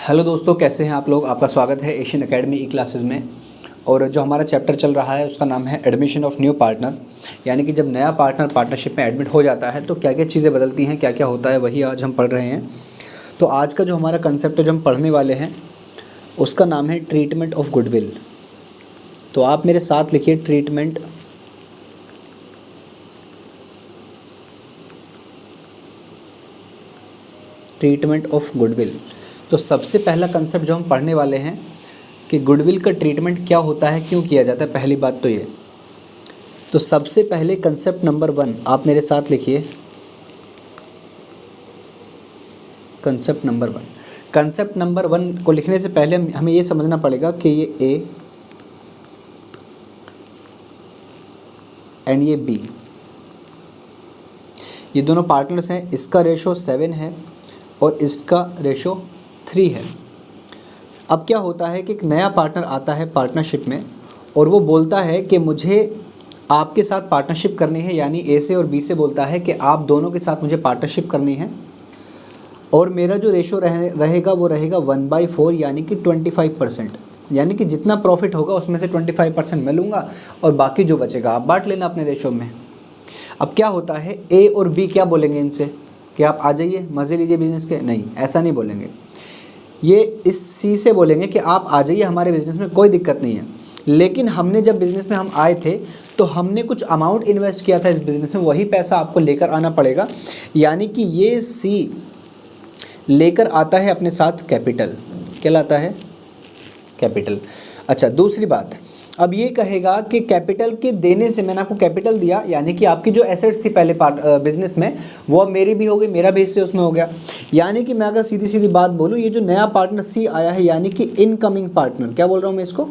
Hello दोस्तों, कैसे हैं आप लोग। आपका स्वागत है एशियन एकेडमी ई क्लासेस में। और जो हमारा चैप्टर चल रहा है उसका नाम है एडमिशन ऑफ न्यू पार्टनर, यानी कि जब नया पार्टनर पार्टनरशिप में एडमिट हो जाता है तो क्या क्या चीज़ें बदलती हैं, क्या क्या होता है, वही आज हम पढ़ रहे हैं। तो आज का जो हमारा कंसेप्ट है जो हम पढ़ने वाले हैं उसका नाम है ट्रीटमेंट ऑफ गुडविल। तो आप मेरे साथ लिखिए ट्रीटमेंट ऑफ गुडविल। तो सबसे पहला कंसेप्ट जो हम पढ़ने वाले हैं कि गुडविल का ट्रीटमेंट क्या होता है, क्यों किया जाता है, पहली बात तो ये। तो सबसे पहले कंसेप्ट नंबर 1 आप मेरे साथ लिखिए। कंसेप्ट नंबर 1 को लिखने से पहले हमें ये समझना पड़ेगा कि ये ए एंड ये बी, ये दोनों पार्टनर्स हैं। इसका रेशो 7 है और इसका रेशो 3 है। अब क्या होता है कि एक नया पार्टनर आता है पार्टनरशिप में और वो बोलता है कि मुझे आपके साथ पार्टनरशिप करनी है, यानी ए से और बी से बोलता है कि आप दोनों के साथ मुझे पार्टनरशिप करनी है और मेरा जो रेशो रहेगा वो रहेगा 1/4 यानी कि 25%। यानी कि जितना प्रॉफिट होगा उसमें से 25% मैं लूँगा और बाकी जो बचेगा आप बांट लेना अपने रेशो में। अब क्या होता है, ए और बी क्या बोलेंगे इनसे कि आप आ जाइए, मज़े लीजिए बिज़नेस के। नहीं, ऐसा नहीं बोलेंगे। ये इस सी से बोलेंगे कि आप आ जाइए हमारे बिज़नेस में, कोई दिक्कत नहीं है, लेकिन हमने जब बिज़नेस में हम आए थे तो हमने कुछ अमाउंट इन्वेस्ट किया था इस बिज़नेस में, वही पैसा आपको लेकर आना पड़ेगा। यानी कि ये सी लेकर आता है अपने साथ कैपिटल। क्या लाता है? कैपिटल। अच्छा, दूसरी बात, अब ये कहेगा कि कैपिटल के देने से, मैंने आपको कैपिटल दिया यानी कि आपकी जो एसेट्स थी पहले बिजनेस में वो अब मेरी भी हो गई, मेरा भी हिस्से उसमें हो गया। यानी कि मैं अगर सीधी सीधी बात बोलूँ, ये जो नया पार्टनर सी आया है यानी कि इनकमिंग पार्टनर, क्या बोल रहा हूँ मैं इसको?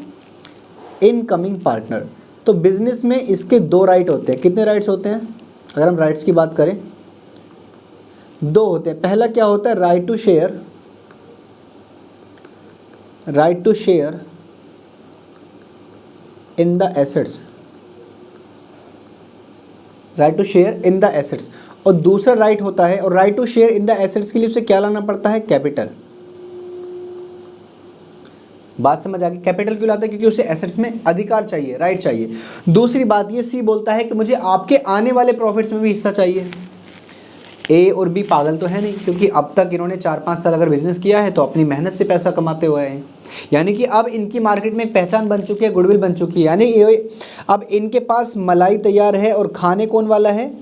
Incoming partner. तो बिजनेस में इसके 2 राइट होते हैं। कितने राइट्स होते हैं? अगर हम राइट्स की बात करें 2 होते हैं। पहला क्या होता है? Right to share in the assets, right to share in the assets. और दूसरा राइट होता है, और right to share in the assets के लिए उसे क्या लाना पड़ता है? कैपिटल। बात समझ आ गई? कैपिटल क्यों लाता है? क्योंकि उसे एसेट्स में अधिकार चाहिए, राइट चाहिए। दूसरी बात, ये सी बोलता है कि मुझे आपके आने वाले प्रॉफिट्स में भी हिस्सा चाहिए। ए और बी पागल तो है नहीं, क्योंकि अब तक इन्होंने 4-5 साल अगर बिजनेस किया है तो अपनी मेहनत से पैसा कमाते हुए हैं। यानी कि अब इनकी मार्केट में एक पहचान बन चुकी है, गुडविल बन चुकी है। यानी अब इनके पास मलाई तैयार है और खाने कौन वाला है?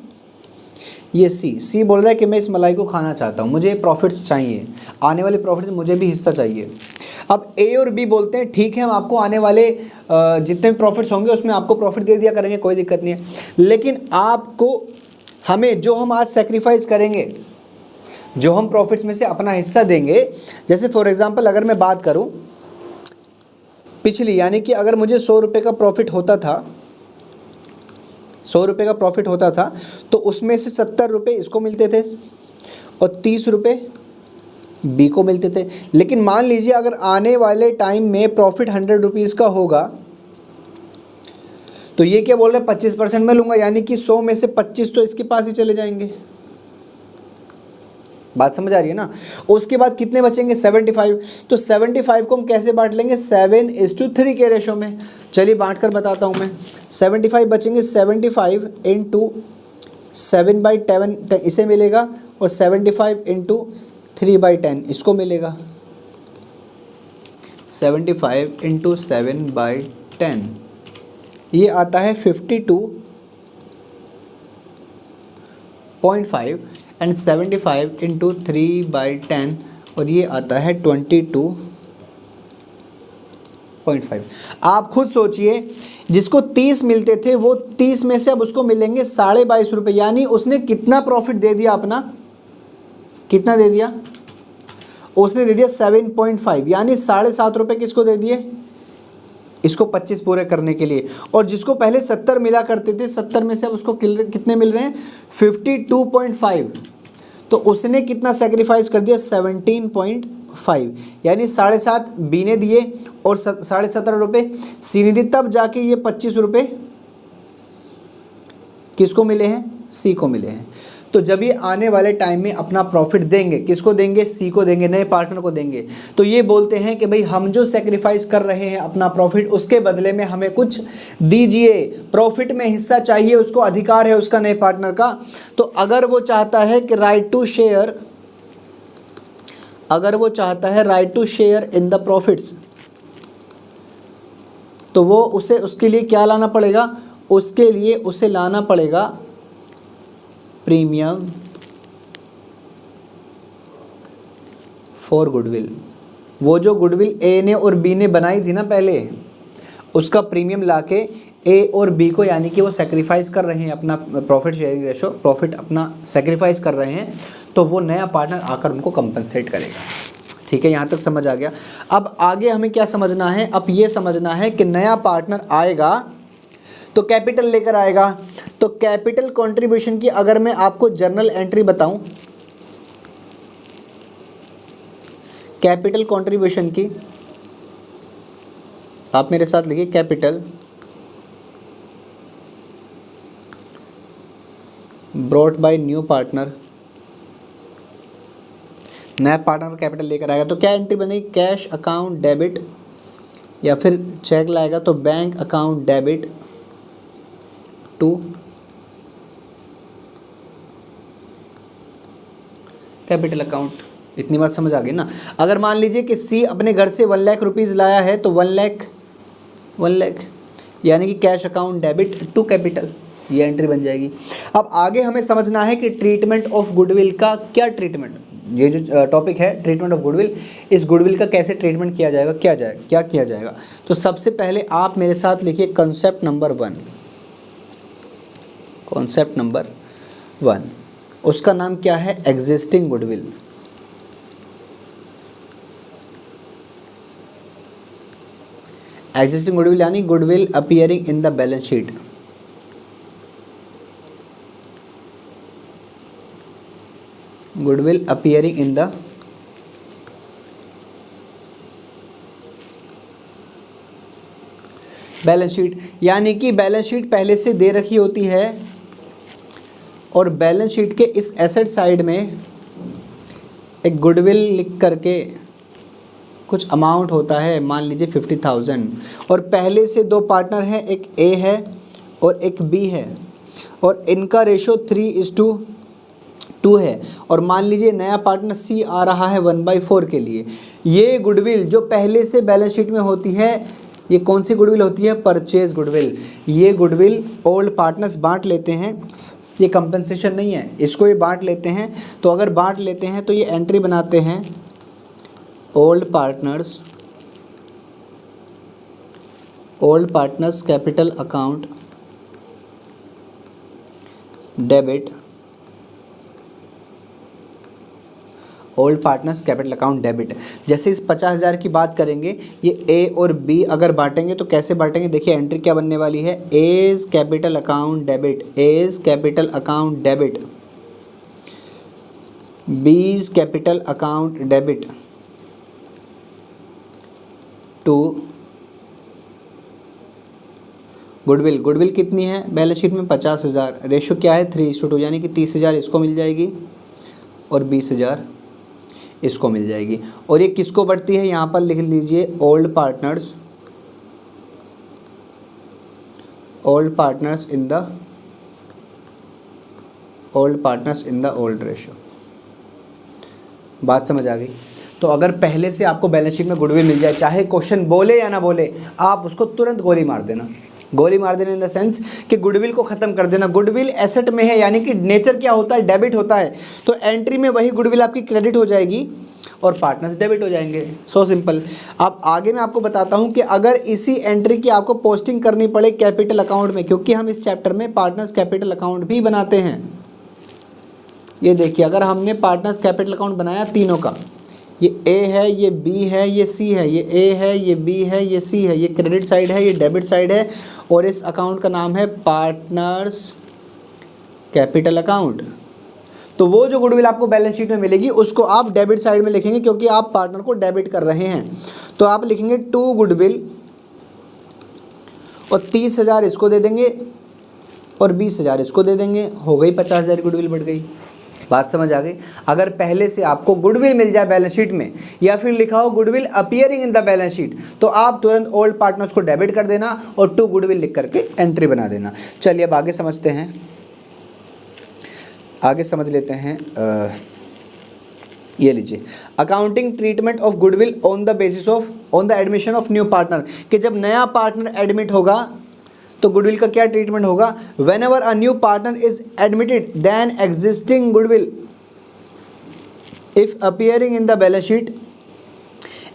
ये सी बोल रहा है कि मैं इस मलाई को खाना चाहता हूँ, मुझे प्रॉफिट्स चाहिए, आने वाले प्रॉफिट्स मुझे भी हिस्सा चाहिए। अब ए और बी बोलते हैं ठीक है, हम आपको आने वाले जितने भी प्रॉफिट्स होंगे उसमें आपको प्रॉफिट दे दिया करेंगे, कोई दिक्कत नहीं है, लेकिन आपको हमें जो हम आज सेक्रीफाइस करेंगे, जो हम प्रॉफिट्स में से अपना हिस्सा देंगे, जैसे फॉर एग्जांपल अगर मैं बात करूं पिछली, यानी कि अगर मुझे 100 रुपये का प्रॉफिट होता था, 100 रुपये का प्रॉफिट होता था तो उसमें से 70 रुपये इसको मिलते थे और 30 रुपये बी को मिलते थे। लेकिन मान लीजिए अगर आने वाले टाइम में प्रॉफिट 100 रुपीज़ का होगा तो ये क्या बोल रहे हैं? 25% में लूँगा, यानी कि 100 में से 25 तो इसके पास ही चले जाएंगे। बात समझ आ रही है ना? उसके बाद कितने बचेंगे? 75। तो 75 को हम कैसे बांट लेंगे? 7:3 के रेशो में। चलिए बांट कर बताता हूँ मैं। 75 बचेंगे, 75 × 7/10 इसे मिलेगा और 75 × 3/10 इसको मिलेगा। 75 × 7/10 ये आता है 52.5 एंड 75 × 3/10 और ये आता है 22.5। आप खुद सोचिए, जिसको 30 मिलते थे वो 30 में से अब उसको मिलेंगे 22.5 रुपये, यानी उसने कितना प्रॉफिट दे दिया अपना? कितना दे दिया? उसने दे दिया 7.5, यानी 7.5 रुपये किसको दे दिए? इसको 25 पूरे करने के लिए। और जिसको पहले 70 मिला करते थे, 70 में से अब उसको कितने मिल रहे हैं? 52.5। तो उसने कितना सेक्रीफाइस कर दिया? 17.5, यानी 7.5 बी ने दिए और 17.5 रुपये सी ने दिए, तब जाके ये 25 रुपये किसको मिले हैं? सी को मिले हैं। तो जब ये आने वाले टाइम में अपना प्रॉफिट देंगे, किसको देंगे? सी को देंगे, नए पार्टनर को देंगे। तो ये बोलते हैं कि भाई हम जो सेक्रीफाइस कर रहे हैं अपना प्रॉफिट, उसके बदले में हमें कुछ दीजिए, प्रॉफिट में हिस्सा चाहिए, उसको अधिकार है उसका नए पार्टनर का। तो अगर वो चाहता है कि राइट टू शेयर, अगर वो चाहता है right to share in the profits, तो वो उसे उसके लिए क्या लाना पड़ेगा? उसके लिए उसे लाना पड़ेगा प्रीमियम फॉर गुडविल। वो जो गुडविल ए ने और बी ने बनाई थी ना पहले, उसका प्रीमियम लाके ए और बी को, यानी कि वो सेक्रीफाइस कर रहे हैं अपना प्रॉफिट शेयरिंग रेशो, प्रॉफिट अपना सेक्रीफाइस कर रहे हैं, तो वो नया पार्टनर आकर उनको कंपनसेट करेगा। ठीक है, यहाँ तक समझ आ गया। अब आगे हमें क्या समझना है? अब ये समझना है कि नया पार्टनर आएगा तो कैपिटल लेकर आएगा। तो कैपिटल कंट्रीब्यूशन की अगर मैं आपको जर्नल एंट्री बताऊं, कैपिटल कंट्रीब्यूशन की, आप मेरे साथ लिखिए, capital brought by new partner, नया पार्टनर कैपिटल लेकर आएगा तो क्या एंट्री बनेगी? कैश अकाउंट डेबिट, या फिर चेक लाएगा तो bank account debit to capital account. इतनी बात समझ आ गई ना? अगर मान लीजिए कि सी अपने घर से 1 लाख रुपीज़ लाया है तो 1 लाख यानी कि cash account debit to capital, ये एंट्री बन जाएगी। अब आगे हमें समझना है कि ट्रीटमेंट ऑफ गुडविल का क्या ट्रीटमेंट, ये जो टॉपिक है ट्रीटमेंट ऑफ गुडविल, इस गुडविल का कैसे ट्रीटमेंट किया जाएगा, क्या किया जाएगा। तो सबसे पहले आप मेरे साथ लिखिए कॉन्सेप्ट नंबर 1, कॉन्सेप्ट नंबर 1, उसका नाम क्या है? Existing goodwill. एग्जिस्टिंग गुडविल यानी goodwill appearing in the balance sheet. Goodwill appearing in the balance sheet, यानी कि बैलेंस शीट पहले से दे रखी होती है और बैलेंस शीट के इस एसेट साइड में एक गुडविल लिख करके कुछ अमाउंट होता है, मान लीजिए 50,000, और पहले से 2 पार्टनर हैं, एक ए है और एक बी है, और इनका रेशो 3:2 है, और मान लीजिए नया पार्टनर सी आ रहा है 1/4 के लिए। ये गुडविल जो पहले से बैलेंस शीट में होती है, ये कौन सी गुडविल होती है? Purchase goodwill. ये गुडविल ओल्ड पार्टनर्स बांट लेते हैं, ये कंपनसेशन नहीं है, इसको ये बांट लेते हैं। तो अगर बांट लेते हैं तो ये एंट्री बनाते हैं old partners capital account debit, old partners capital account debit. जैसे इस 50,000 की बात करेंगे, ये ए और बी अगर बांटेंगे तो कैसे बांटेंगे? देखिए एंट्री क्या बनने वाली है? As capital account debit, as capital account debit, B's capital account debit to goodwill. Goodwill कितनी है बैलेंस शीट में? 50,000। रेशो क्या है? 3:2, यानी कि 30,000 इसको मिल जाएगी और 20,000 इसको मिल जाएगी। और ये किसको बढ़ती है? यहाँ पर लिख लीजिए old partners in the old ratio. बात समझ आ गई? तो अगर पहले से आपको बैलेंस शीट में गुडविल मिल जाए, चाहे क्वेश्चन बोले या ना बोले, आप उसको तुरंत गोली मार देना। गोली मार देना इन द सेंस कि गुडविल को ख़त्म कर देना। गुडविल एसेट में है, यानी कि नेचर क्या होता है? डेबिट होता है। तो एंट्री में वही गुडविल आपकी क्रेडिट हो जाएगी और पार्टनर्स डेबिट हो जाएंगे। So simple. अब आगे मैं आपको बताता हूँ कि अगर इसी एंट्री की आपको पोस्टिंग करनी पड़े कैपिटल अकाउंट में, क्योंकि हम इस चैप्टर में पार्टनर्स कैपिटल अकाउंट भी बनाते हैं। ये देखिए, अगर हमने पार्टनर्स कैपिटल अकाउंट बनाया तीनों का, ये ए है, ये बी है, ये सी है, ये ए है, ये बी है, ये सी है, ये क्रेडिट साइड है, ये डेबिट साइड है, और इस अकाउंट का नाम है पार्टनर्स कैपिटल अकाउंट। तो वो जो गुडविल आपको बैलेंस शीट में मिलेगी उसको आप डेबिट साइड में लिखेंगे, क्योंकि आप पार्टनर को डेबिट कर रहे हैं। तो आप लिखेंगे टू गुडविल और 30,000 इसको दे देंगे और 20,000 इसको दे देंगे। हो गई 50,000 गुडविल बढ़ गई। बात समझ आ गई। अगर पहले से आपको गुडविल मिल जाए बैलेंस शीट में या फिर लिखा हो goodwill appearing in the balance sheet, तो आप तुरंत ओल्ड पार्टनर्स को डेबिट कर देना और टू गुडविल लिख करके एंट्री बना देना। चलिए अब आगे समझते हैं, आगे समझ लेते हैं। ये लीजिए, accounting treatment of goodwill on the basis of on the admission of new partner, कि जब नया पार्टनर एडमिट होगा तो गुडविल का क्या ट्रीटमेंट होगा। Whenever a new partner is admitted then existing goodwill if appearing in the balance sheet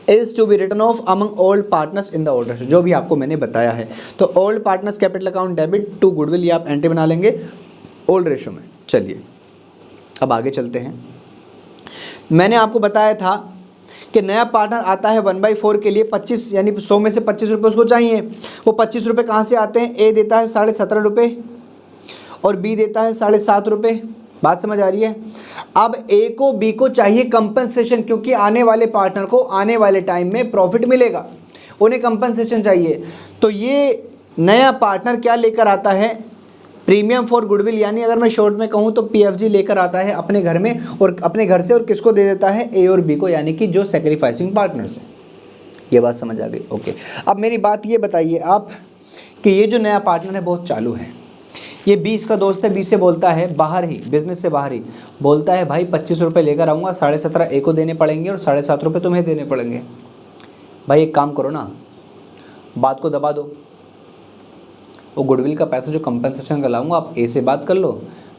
is to be written off among old partners in the old ratio, जो भी आपको मैंने बताया है। तो old partners capital account debit to goodwill, ये आप entry बना लेंगे ओल्ड रेशो में। चलिए अब आगे चलते हैं। मैंने आपको बताया था कि नया पार्टनर आता है 1/4 के लिए 25, यानी 100 में से 25 रुपये उसको चाहिए। वो 25 रुपये कहाँ से आते हैं, ए देता है 17.5 रुपये और बी देता है 7.5 रुपये। बात समझ आ रही है। अब ए को बी को चाहिए कंपनसेशन, क्योंकि आने वाले पार्टनर को आने वाले टाइम में प्रॉफिट मिलेगा, उन्हें कंपनसेशन चाहिए। तो ये नया पार्टनर क्या लेकर आता है, प्रीमियम फॉर गुडविल, यानी अगर मैं शॉर्ट में कहूँ तो पीएफजी लेकर आता है अपने घर में और अपने घर से, और किसको दे देता है, ए और बी को, यानी कि जो सेक्रीफाइसिंग पार्टनर्स हैं। ये बात समझ आ गई। ओके, अब मेरी बात ये बताइए आप कि ये जो नया पार्टनर है बहुत चालू है, ये 20 का दोस्त है, 20 से बोलता है बाहर ही, बिजनेस से बाहर ही बोलता है भाई 25 रुपये लेकर आऊँगा, 17.5 ए को देने पड़ेंगे और 7.5 रुपये तुम्हें देने पड़ेंगे। भाई एक काम करो ना, बात को दबा दो, वो गुडविल का पैसा जो कंपनसेशन का लाऊंगा आप ए से बात कर लो,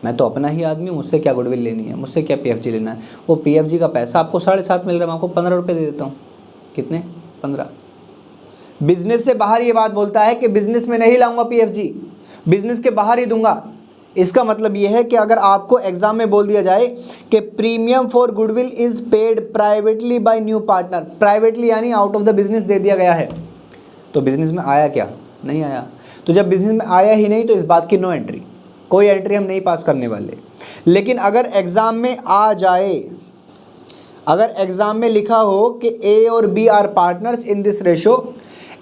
मैं तो अपना ही आदमी हूँ, मुझसे क्या गुडविल लेनी है, मुझसे क्या पीएफजी लेना है। वो पीएफजी का पैसा आपको 7.5 मिल रहा है, मैं आपको 15 रुपये दे देता हूँ। कितने, 15। बिजनेस से बाहर ये बात बोलता है कि बिजनेस में नहीं लाऊंगा पीएफजी, बिजनेस के बाहर ही दूंगा। इसका मतलब ये है कि अगर आपको एग्जाम में बोल दिया जाए कि premium for goodwill is paid privately by new partner, privately यानी आउट ऑफ द बिजनेस दे दिया गया है, तो बिजनेस में आया क्या, नहीं आया। तो जब बिजनेस में आया ही नहीं तो इस बात की नो एंट्री, कोई एंट्री हम नहीं पास करने वाले। लेकिन अगर एग्जाम में आ जाए, अगर एग्जाम में लिखा हो कि ए और B are partners in this ratio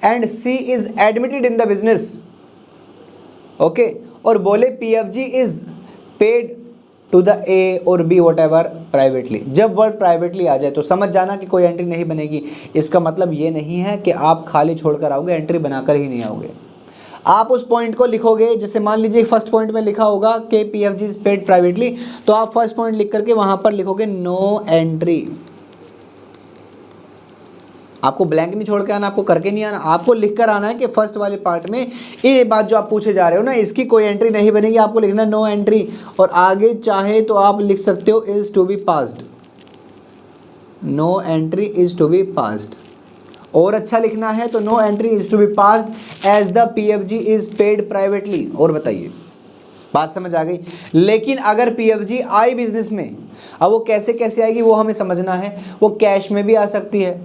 and C is admitted in the business, okay, और बोले PFG is paid to the A और बी वट एवर प्राइवेटली, जब वर्ड प्राइवेटली आ जाए तो समझ जाना कि कोई एंट्री नहीं बनेगी। इसका मतलब ये नहीं है कि आप खाली छोड़कर आओगे, एंट्री बनाकर ही नहीं आओगे। आप उस पॉइंट को लिखोगे, जैसे मान लीजिए फर्स्ट पॉइंट में लिखा होगा कि पीएफजी इज पेड प्राइवेटली, तो आप फर्स्ट पॉइंट लिख करके वहां पर लिखोगे नो एंट्री। आपको ब्लैंक नहीं छोड़ के आना, आपको करके नहीं आना, आपको लिख कर आना है कि फर्स्ट वाले पार्ट में ये बात जो आप पूछे जा रहे हो ना, इसकी कोई एंट्री नहीं बनेगी, आपको लिखना नो एंट्री। और आगे चाहे तो आप लिख सकते हो is to be passed, no entry is to be passed. और अच्छा लिखना है तो no entry is to be passed as the PFG is paid privately. और बताइए, बात समझ आ गई। लेकिन अगर पीएफजी आई बिजनेस में, अब वो कैसे कैसे आएगी वो हमें समझना है। वो कैश में भी आ सकती है,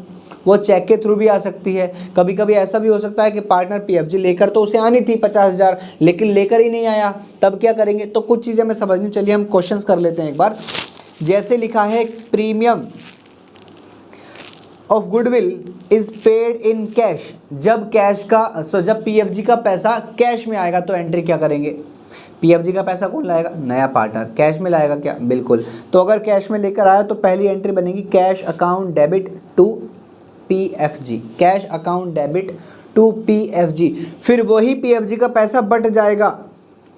वो चेक के थ्रू भी आ सकती है। कभी कभी ऐसा भी हो सकता है कि पार्टनर पीएफजी लेकर तो उसे आनी थी 50,000, लेकिन लेकर ही नहीं आया, तब क्या करेंगे। तो कुछ चीज़ें हमें समझनी, चलिए हम क्वेश्चंस कर लेते हैं एक बार। जैसे लिखा है premium of goodwill is paid in cash, जब कैश का जब पीएफजी का पैसा कैश में आएगा तो एंट्री क्या करेंगे। पीएफजी का पैसा कौन लाएगा, नया पार्टनर। कैश में लाएगा क्या, बिल्कुल। तो अगर कैश में लेकर आया तो पहली एंट्री बनेगी cash account debit to PFG, cash account debit to PFG. फिर वही पीएफजी का पैसा बट जाएगा,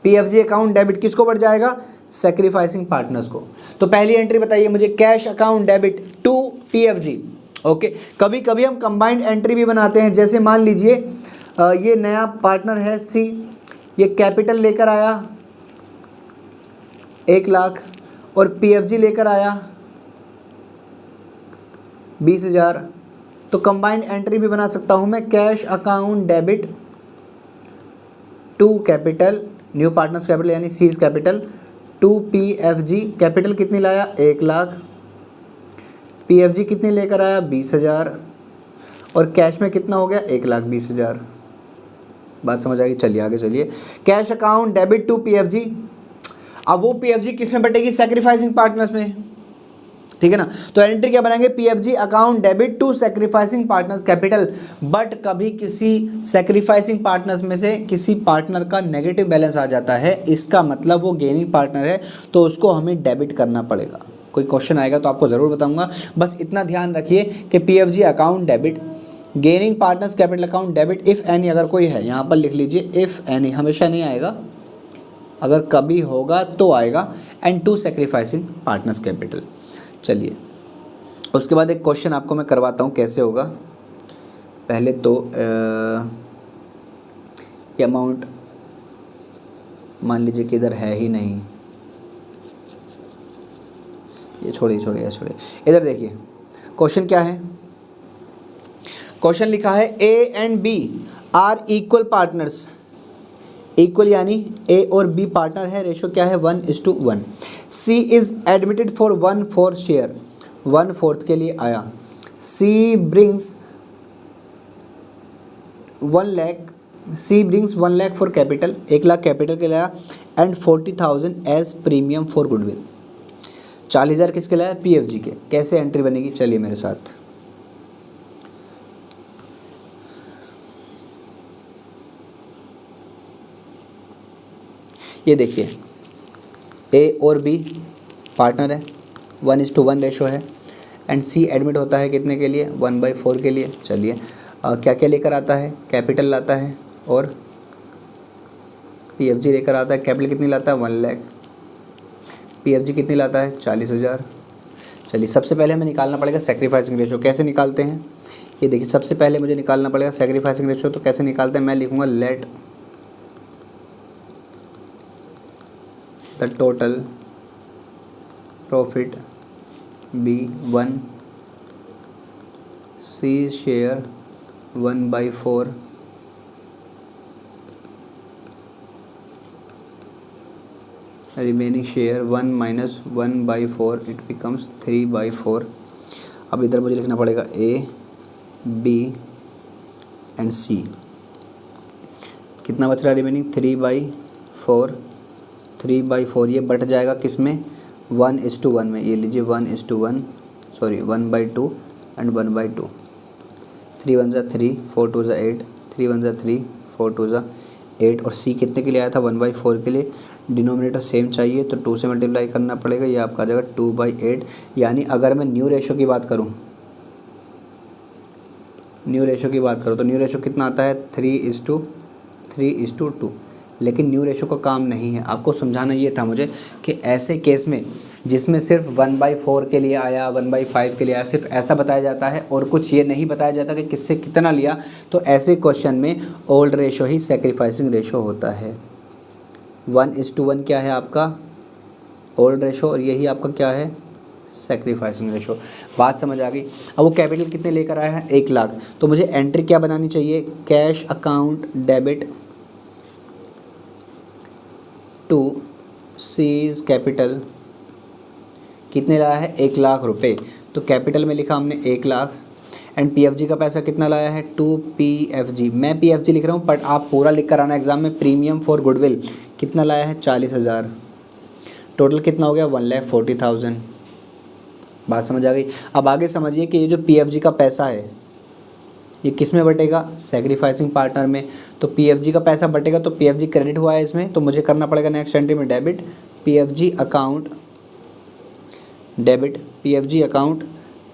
पीएफजी अकाउंट डेबिट किसको बढ़ जाएगा, सेक्रीफाइसिंग पार्टनर्स को। तो पहली एंट्री बताइए मुझे, cash account debit to PFG. Okay, कभी कभी हम कंबाइंड एंट्री भी बनाते हैं। जैसे मान लीजिए ये नया पार्टनर है सी, ये कैपिटल लेकर आया 1 लाख और पीएफजी लेकर आया 20,000, तो कंबाइंड एंट्री भी बना सकता हूं मैं, cash account debit to capital, new partners capital यानी C's capital, to PFG. Capital कितनी लाया, 1 लाख, पीएफजी कितनी लेकर आया, 20,000, और कैश में कितना हो गया, 1,20,000। बात समझ आ गई। चलिए आगे चलिए। Cash account debit to PFG, अब वो पीएफजी किस में बटेगी, सेक्रीफाइसिंग पार्टनर्स में। ठीक है ना। तो एंट्री क्या बनाएंगे, PFG account debit to sacrificing partners capital, but कभी किसी सैक्रिफाइसिंग पार्टनर्स में से किसी पार्टनर का नेगेटिव बैलेंस आ जाता है, इसका मतलब वो गेनिंग पार्टनर है, तो उसको हमें डेबिट करना पड़ेगा। कोई क्वेश्चन आएगा तो आपको ज़रूर बताऊंगा, बस इतना ध्यान रखिए कि PFG account debit, gaining partners capital account debit if any, अगर कोई है यहाँ पर लिख लीजिए इफ़ एनी, हमेशा नहीं आएगा, अगर कभी होगा तो आएगा, and to sacrificing partners capital. चलिए उसके बाद एक क्वेश्चन आपको मैं करवाता हूँ कैसे होगा। पहले तो ये अमाउंट मान लीजिए कि इधर है ही नहीं, ये छोड़िए, इधर देखिए क्वेश्चन क्या है। क्वेश्चन लिखा है A and B are equal partners, equal यानी ए और बी पार्टनर है, रेशो क्या है 1:1। C is admitted for 1/4 share, 1/4 के लिए आया। C brings 1 lakh for capital, 1 lakh capital के लाया, and 40,000 as premium for goodwill. 40,000 किसके लाया, पीएफजी के। कैसे एंट्री बनेगी, चलिए मेरे साथ। ये देखिए ए और बी पार्टनर है, 1:1 रेशो है, एंड सी एडमिट होता है कितने के लिए, 1/4 के लिए। चलिए क्या क्या लेकर आता है, कैपिटल लाता है और पीएफजी लेकर आता है। कैपिटल कितनी लाता है, 1 लाख, पीएफजी कितनी लाता है, 40,000। चलिए सबसे पहले हमें निकालना पड़ेगा सैक्रिफाइसिंग रेशो। कैसे निकालते हैं, ये देखिए सबसे पहले मुझे निकालना पड़ेगा सैक्रिफाइसिंग रेशो। तो कैसे निकालते हैं, मैं लिखूँगा let the total profit be 1, C share 1/4, remaining share 1 minus 1/4, it becomes 3/4। अब इधर मुझे लिखना पड़ेगा ए बी एंड सी, कितना बच रहा है रिमेनिंग, 3/4, 3/4 ये बट जाएगा किस में, 1:1 में। ये लीजिए 1:1, सॉरी 1/2 एंड 1/2, 3 1 ज़ा 3, 4 2 ज़ा 8, 3 1 ज़ा 3, 4 2 ज़ा 8। और सी कितने के लिए आया था, 1/4 के लिए। डिनोमिनेटर सेम चाहिए तो 2 से मल्टीप्लाई करना पड़ेगा, ये आपका आ जाएगा 2/8। यानी अगर मैं न्यू रेशो की बात करूँ, तो न्यू रेशो कितना आता है, 3:2। लेकिन न्यू रेशो का काम नहीं है, आपको समझाना ये था मुझे कि ऐसे केस में जिसमें सिर्फ 1/4 के लिए आया, 1/5 के लिए आया, सिर्फ ऐसा बताया जाता है और कुछ ये नहीं बताया जाता कि किससे कितना लिया, तो ऐसे क्वेश्चन में ओल्ड रेशो ही सैक्रिफाइसिंग रेशो होता है। 1:1 क्या है आपका ओल्ड रेशो, और यही आपका क्या है सैक्रिफाइसिंग रेशो। बात समझ आ गई। अब वो कैपिटल कितने लेकर आया है, 1 लाख। तो मुझे एंट्री क्या बनानी चाहिए, cash account debit to C's capital, कितने लाया है, 1 लाख रुपए। तो कैपिटल में लिखा हमने 1 लाख, एंड पीएफजी का पैसा कितना लाया है, 2 पीएफजी। मैं पीएफजी लिख रहा हूँ बट आप पूरा लिख कर आना एग्जाम में। प्रीमियम फॉर गुडविल कितना लाया है, 40,000। टोटल कितना हो गया, 1,40,000। बात समझ आ गई। अब आगे समझिए कि ये जो पीएफजी का पैसा है ये किस में बटेगा, सैक्रिफाइसिंग पार्टनर में। तो पीएफजी का पैसा बटेगा, तो पीएफजी क्रेडिट हुआ है इसमें, तो मुझे करना पड़ेगा नेक्स्ट एंट्री में debit, PFG account debit, PFG account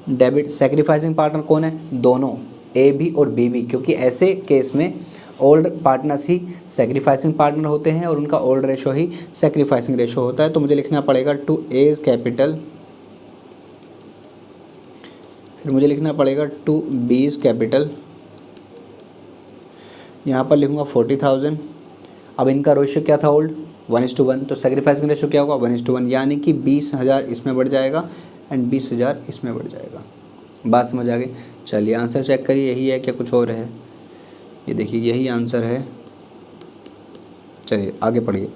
debit. Sacrificing partner कौन है, दोनों ए बी और बी बी, क्योंकि ऐसे केस में ओल्ड पार्टनर्स ही सैक्रिफाइसिंग पार्टनर होते हैं और उनका ओल्ड रेशो ही सैक्रिफाइसिंग रेशो होता है। तो मुझे लिखना पड़ेगा टू एज कैपिटल, फिर मुझे लिखना पड़ेगा टू बीज कैपिटल, यहाँ पर लिखूँगा 40,000। अब इनका रेशो क्या था ओल्ड, 1:1, तो सैक्रिफाइसिंग रेशो क्या होगा, 1:1, यानी कि 20,000 इसमें बढ़ जाएगा एंड 20,000 इसमें बढ़ जाएगा। बात समझ आ गई। चलिए आंसर चेक करिए, यही है क्या कुछ और है, ये देखिए यही आंसर है। चलिए आगे पढ़िए।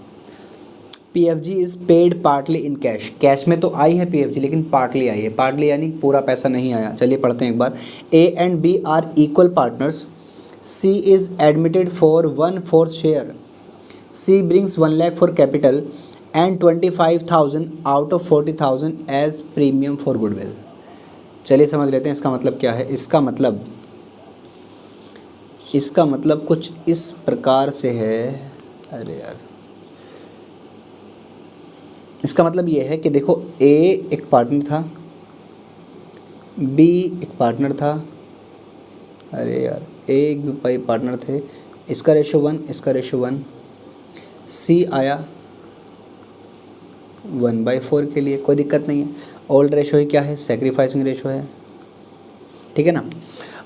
PFG is paid partly in cash, cash में तो आई है पीएफजी लेकिन पार्टली आई है, पार्टली यानी पूरा पैसा नहीं आया। चलिए पढ़ते हैं एक बार। A and B are equal partners, C is admitted for 1/4 share, C brings 1 lakh for capital and 25,000 out of 40,000 as premium for goodwill. चलिए समझ लेते हैं इसका मतलब क्या है। इसका मतलब कुछ इस प्रकार से है। अरे यार, इसका मतलब ये है कि देखो, ए एक पार्टनर था, बी एक पार्टनर था, अरे यार ए एक भी पार्टनर थे, इसका रेशो 1, इसका रेशो 1, सी आया 1/4 के लिए, कोई दिक्कत नहीं है। ओल्ड रेशो ही क्या है, सेक्रीफाइसिंग रेशो है, ठीक है ना।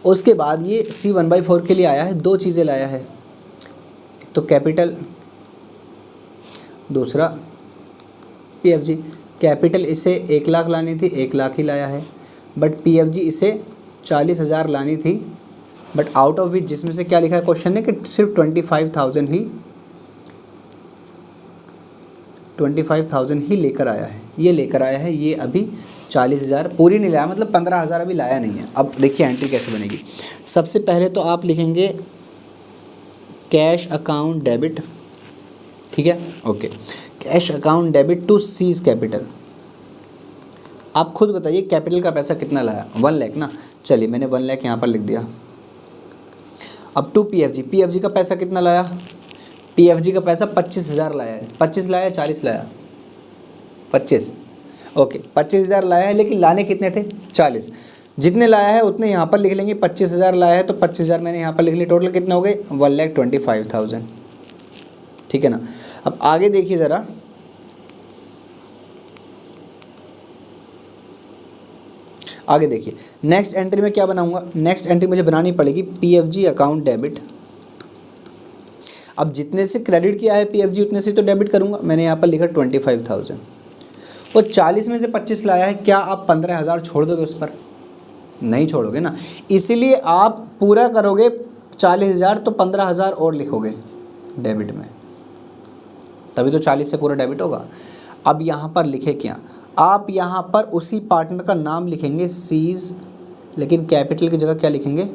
उसके बाद ये सी 1/4 के लिए आया है, दो चीज़ें लाया है, एक तो कैपिटल, दूसरा पीएफजी। कैपिटल इसे 1 लाख लानी थी, 1 लाख ही लाया है, बट पीएफजी इसे 40,000 लानी थी, बट आउट ऑफ विच, जिसमें से क्या लिखा है क्वेश्चन ने कि सिर्फ 25,000 ही लेकर आया है। ये लेकर आया है, ये अभी 40,000 पूरी नहीं लाया, मतलब 15,000 अभी लाया नहीं है। अब देखिए एंट्री कैसे बनेगी। सबसे पहले तो आप लिखेंगे कैश अकाउंट डेबिट, ठीक है, okay. Cash account debit to C's capital. आप खुद बताइए कैपिटल का पैसा कितना लाया, 1 लाख ना, चलिए मैंने 1 लाख यहाँ पर लिख दिया। अब टू पीएफजी, पीएफजी का पैसा कितना लाया, पीएफजी का पैसा 25,000 लाया है, 25 लाया 40 लाया, 25, ओके 25,000 लाया है, लेकिन लाने कितने थे, 40। जितने लाया है उतने यहाँ पर लिख लेंगे, 25,000 लाया है तो 25,000 मैंने यहाँ पर लिख लिया, टोटल कितने हो गए 1,25,000, ठीक है ना। अब आगे देखिए ज़रा, आगे देखिए नेक्स्ट एंट्री में क्या बनाऊंगा। नेक्स्ट एंट्री मुझे बनानी पड़ेगी पीएफजी अकाउंट डेबिट। अब जितने से क्रेडिट किया है पीएफजी उतने से तो डेबिट करूंगा, मैंने यहाँ पर लिखा 25,000, और 40 में से 25 लाया है, क्या आप 15,000 छोड़ दोगे उस पर, नहीं छोड़ोगे ना, इसीलिए आप पूरा करोगे 40,000 तो 15,000 और लिखोगे डेबिट में, तभी तो 40 से पूरा डेबिट होगा। अब यहाँ पर लिखे क्या, आप यहाँ पर उसी पार्टनर का नाम लिखेंगे सीज, लेकिन कैपिटल की जगह क्या लिखेंगे,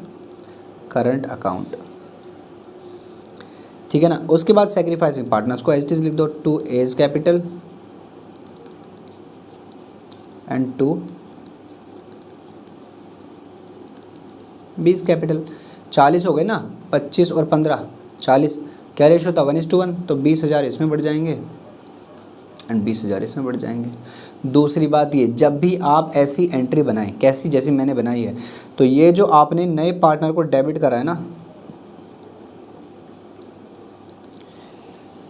करंट अकाउंट, ठीक है ना। उसके बाद सेक्रीफाइसिंग पार्टनर्स को एज इट इज लिख दो, to A's capital and to B's capital. 40 हो गए ना, 25 और 15 40, क्या रेशो था 1:1, तो 20,000 इसमें बढ़ जाएंगे एंड 20,000 इसमें बढ़ जाएंगे। दूसरी बात ये, जब भी आप ऐसी एंट्री बनाएं, कैसी, जैसी मैंने बनाई है, तो ये जो आपने नए पार्टनर को डेबिट करा है ना,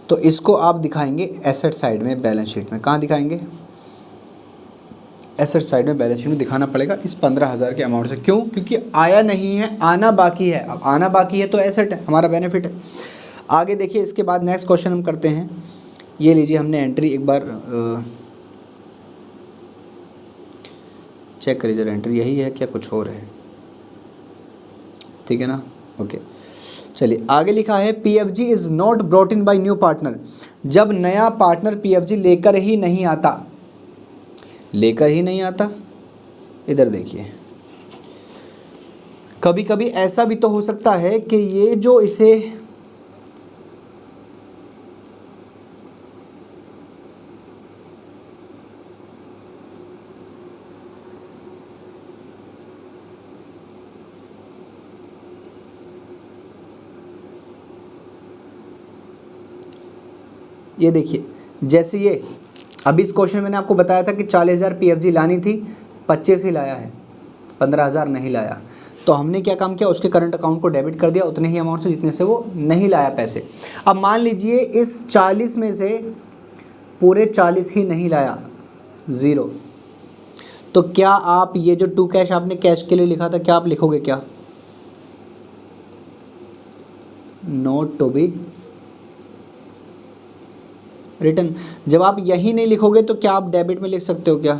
तो इसको आप दिखाएंगे एसेट साइड में, बैलेंस शीट में। कहाँ दिखाएंगे, एसेट साइड में, बैलेंस शीट में दिखाना पड़ेगा इस 15,000 के अमाउंट से। क्यों, क्योंकि आया नहीं है, आना बाकी है। अब आना बाकी है तो एसेट है, हमारा बेनिफिट है। आगे देखिए, इसके बाद नेक्स्ट क्वेश्चन हम करते हैं। ये लीजिए, हमने एंट्री एक बार चेक करिए जरा, एंट्री यही है क्या कुछ और है, ठीक है ना, ओके। चलिए आगे लिखा है PFG is not brought in by new partner. जब नया पार्टनर पीएफजी लेकर ही नहीं आता, लेकर ही नहीं आता, इधर देखिए, कभी कभी ऐसा भी तो हो सकता है कि ये जो इसे ये देखिए, जैसे ये अभी इस क्वेश्चन में मैंने आपको बताया था कि 40,000 पीएफजी लानी थी, 25 ही लाया है, 15,000 नहीं लाया। तो हमने क्या काम किया, उसके करंट अकाउंट को डेबिट कर दिया उतने ही अमाउंट से जितने से वो नहीं लाया पैसे। अब मान लीजिए इस 40 में से पूरे 40 ही नहीं लाया, 0, तो क्या आप ये जो टू कैश आपने कैश के लिए लिखा था, क्या आप लिखोगे, क्या नोट टू बी रिटर्न। जब आप यही नहीं लिखोगे तो क्या आप डेबिट में लिख सकते हो, क्या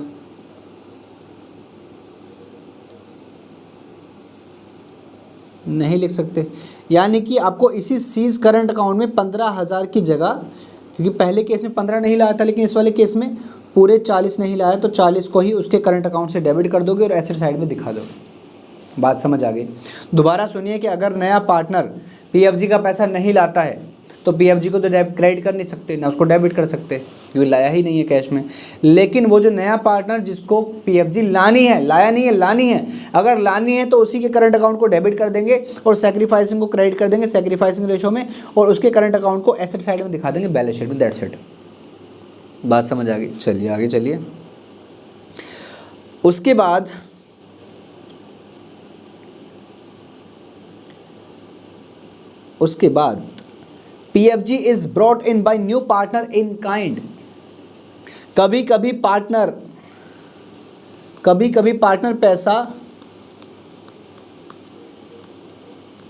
नहीं लिख सकते। यानी कि आपको इसी सीज करंट अकाउंट में 15,000 की जगह, क्योंकि पहले केस में 15 नहीं लाया था, लेकिन इस वाले केस में पूरे 40 नहीं लाया, तो 40 को ही उसके करंट अकाउंट से डेबिट कर दोगे और एसेट साइड में दिखा दोगे। बात समझ आ गई। दोबारा सुनिए कि अगर नया पार्टनर पीएफजी का पैसा नहीं लाता है तो पीएफजी को तो क्रेडिट कर नहीं सकते, ना उसको डेबिट कर सकते क्योंकि लाया ही नहीं है कैश में। लेकिन वो जो नया पार्टनर जिसको पीएफजी लानी है, लाया नहीं है, लानी है, अगर लानी है तो उसी के करंट अकाउंट को डेबिट कर देंगे और सैक्रिफाइसिंग को क्रेडिट कर देंगे सैक्रिफाइसिंग रेशो में, और उसके करंट अकाउंट को एसेट साइड में दिखा देंगे बैलेंस शीट में। That's it. बात समझ आ गई? चलिए आगे चलिए। उसके बाद PFG is brought in by new partner in kind. कभी कभी पार्टनर पैसा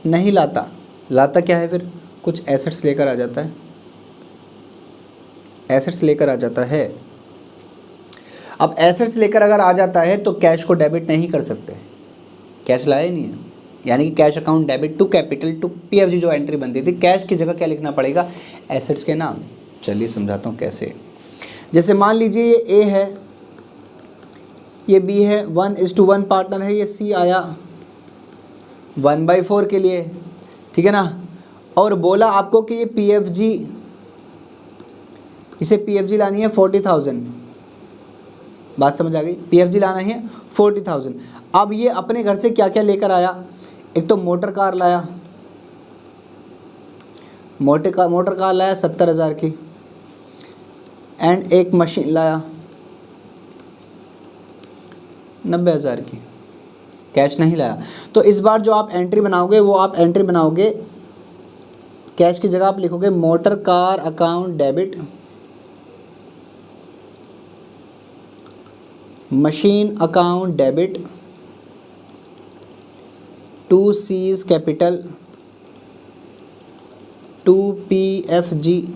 नहीं लाता क्या है फिर? कुछ एसेट्स लेकर आ जाता है, एसेट्स लेकर आ जाता है। अब एसेट्स लेकर अगर आ जाता है तो कैश को डेबिट नहीं कर सकते, कैश लाया ही नहीं है, यानी कि cash account debit to capital to PFG जो एंट्री बनती थी, कैश की जगह क्या लिखना पड़ेगा? एसेट्स के नाम। चलिए समझाता हूँ कैसे। जैसे मान लीजिए ये ए है, ये बी है, 1:1 पार्टनर है, ये सी आया 1/4 के लिए, ठीक है ना। और बोला आपको कि ये पीएफजी, इसे पीएफजी लानी है 40,000। बात समझ आ गई? पीएफजी लाना है 40,000। अब ये अपने घर से क्या क्या लेकर आया? एक तो मोटर कार लाया, मोटर कार लाया 70,000 की, एंड एक मशीन लाया 90,000 की, कैश नहीं लाया। तो इस बार जो आप एंट्री बनाओगे वो आप एंट्री बनाओगे, कैश की जगह आप लिखोगे motor car account debit, machine account debit to C's capital to PFG.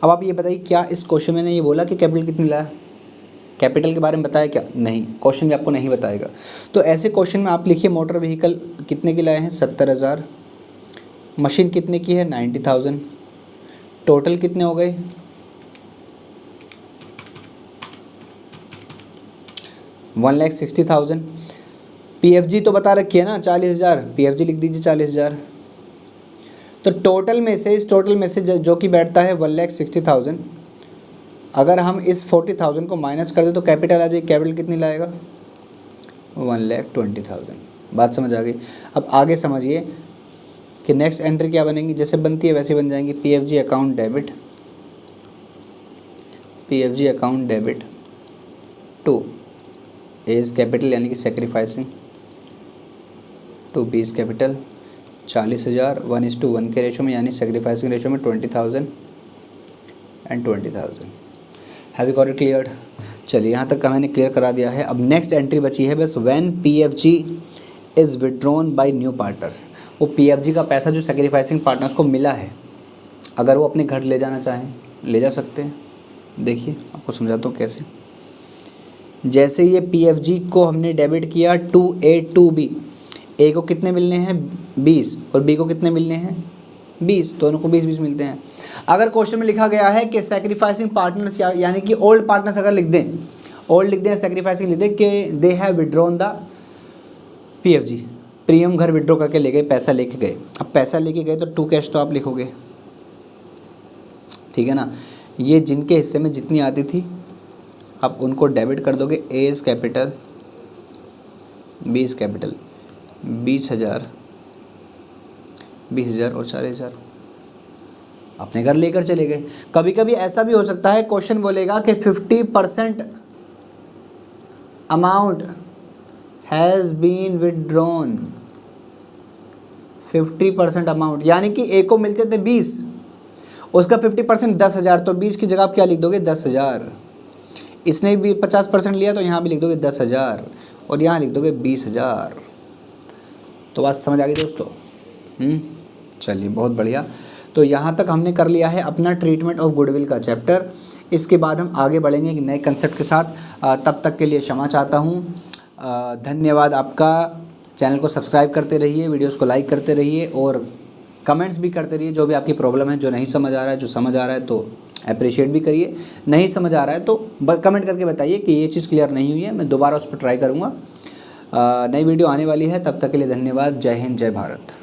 अब आप ये बताइए क्या इस क्वेश्चन में ने ये बोला कि कैपिटल कितनी लाया? कैपिटल के बारे में बताया क्या? नहीं, क्वेश्चन भी आपको नहीं बताएगा। तो ऐसे क्वेश्चन में आप लिखिए मोटर व्हीकल कितने की लाए हैं? 70,000। मशीन कितने की है? 90,000। टोटल कितने हो गए? 1,60,000। पीएफजी तो बता रखी है ना 40,000, पीएफजी लिख दीजिए 40,000। तो टोटल में से, इस टोटल में से जो कि बैठता है 1,60,000, अगर हम इस 40,000 को माइनस कर दें तो कैपिटल आ जाएगी। कैपिटल कितनी लाएगा? 1,20,000। बात समझ आ गई? अब आगे समझिए कि नेक्स्ट एंट्री क्या बनेगी, जैसे बनती है वैसे बन जाएंगी। PFG account debit, PFG account debit to A's capital यानी कि सेक्रीफाइसिंग टू बीज कैपिटल 40,000 1:1 के रेशो में, यानी सेक्रीफाइसिंग रेशो में 20,000 and 20,000। Have you got it clear? चलिए यहाँ तक का मैंने क्लियर करा दिया है। अब नेक्स्ट एंट्री बची है बस, when PFG is withdrawn bye new partner. वो पीएफजी का पैसा जो सेक्रीफाइसिंग पार्टनर्स को मिला है, अगर वो अपने घर ले जाना चाहें ले जा सकते हैं। देखिए आपको समझाता हूँ कैसे। जैसे ये पीएफजी को हमने डेबिट किया टू ए टू बी, ए को कितने मिलने हैं? 20, और बी को कितने मिलने हैं? 20, दोनों को 20-20 मिलते हैं। अगर क्वेश्चन में लिखा गया है कि सेक्रीफाइसिंग पार्टनर्स यानी कि ओल्ड पार्टनर्स अगर लिख दें, ओल्ड लिख दें, सेक्रीफाइसिंग लिख दें कि they have withdrawn the PFG, premium घर विड्रॉ करके ले गए, पैसा लेके गए। अब पैसा लेके गए तो टू कैश तो आप लिखोगे, ठीक है ना। ये जिनके हिस्से में जितनी आती थी आप उनको डेबिट कर दोगे। एज कैपिटल, बीज कैपिटल, 20,000 और 40,000 अपने घर लेकर चले गए। कभी कभी ऐसा भी हो सकता है क्वेश्चन बोलेगा कि 50% amount has been withdrawn, 50% amount, यानी कि ए को मिलते थे 20, उसका 50% 10,000, तो 20 की जगह आप क्या लिख दोगे? 10,000। इसने भी 50% लिया तो यहाँ भी लिख दोगे 10,000 और यहाँ लिख दोगे 20,000। तो बात समझ आ गई दोस्तों? चलिए बहुत बढ़िया। तो यहाँ तक हमने कर लिया है अपना ट्रीटमेंट ऑफ गुडविल का चैप्टर। इसके बाद हम आगे बढ़ेंगे एक नए कंसेप्ट के साथ। तब तक के लिए क्षमा चाहता हूँ। धन्यवाद आपका। चैनल को सब्सक्राइब करते रहिए, वीडियोस को लाइक करते रहिए और कमेंट्स भी करते रहिए। जो भी आपकी प्रॉब्लम है, जो नहीं समझ आ रहा है, जो समझ आ रहा है तो अप्रिशिएट भी करिए, नहीं समझ आ रहा है तो कमेंट करके बताइए कि ये चीज़ क्लियर नहीं हुई है, मैं दोबारा उस पर ट्राई करूँगा। नई वीडियो आने वाली है, तब तक के लिए धन्यवाद। जय हिंद, जय भारत।